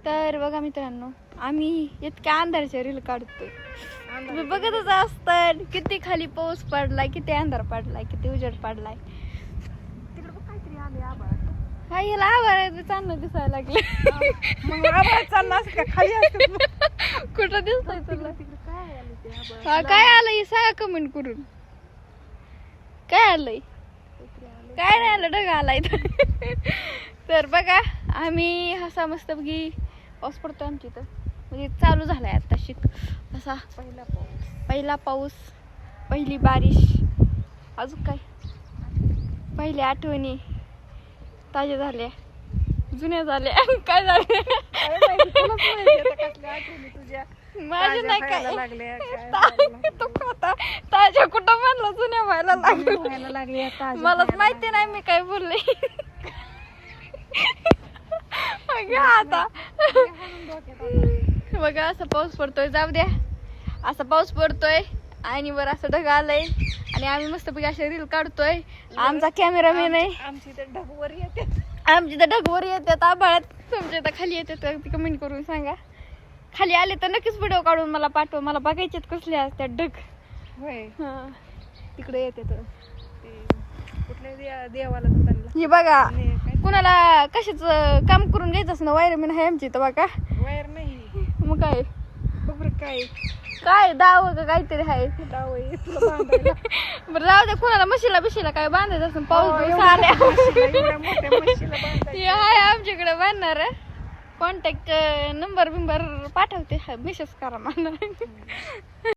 तर बघा मित्रांनो, आम्ही इतक्या अंधारच्या रील काढतोय. तुम्ही बघतच असतात किती खाली पाऊस पडलाय, किती अंधार पडलाय, किती उजेड पडलाय. तिकडे बघ काहीतरी आले आबाळ. हा याला आभाळ चांगलं दिसायला लागले. मग आबाळ चाललं असं का खाली असतं? कुठं दिसतंय तुला? तिकडे काय आले ते आबाळ? हा काय आलंय सांगा कमेंट करून. काय आलंय? काय नाही आलं, ढग आलाय. तर बघा आम्ही हसा मस्तपैकी पाऊस पडतो आमची इथं, म्हणजे चालू झालाय आता शिक असा पहिला पाऊस, पहिली बारिश. अजून काय पहिल्या आठवणी ताज्या झाल्या, जुन्या झाल्या. काय झाले माझे नाही काय ताज्या कुठं म्हणलं, जुन्या व्हायला लागल्या. मलाच माहिती नाही मी काय बोलले. आता बघा असं पाऊस पडतोय, जाऊ द्या. असा पाऊस पडतोय आणि वर असं ढग आलंय आणि आम्ही मस्तपैकी असे रील काढतोय. आमचा कॅमेरामॅन आहे. आमची तर ढगवर येतात आभाळात. तुमच्या इथं खाली येतात कमेंट करून सांगा. खाली आले तर नक्कीच व्हिडिओ काढून मला पाठवा. मला बघायचे कसले असतात ढग. तिकडे येते तर कुठल्या देवाला जाताना हे बघा, कुणाला कशाच काम करून घ्यायचं ना, वायरमॅन आहे आमची इथं बघा. वायर नाही मग काय बघ काय काय दाव का काहीतरी आहे. डाव आहे तुला बांधायला. बरं जाऊ दे, कुणाला म्हशीला बिशीला काय बांधायचं असं पाऊस बिऊस आल्या. एवढ्या मोठ्या म्हशीला बांधायचं. हे आहे आमच्याकडे बांधणार. कॉन्टॅक्ट नंबर बिंबर पाठवते, मेसेज करा मला.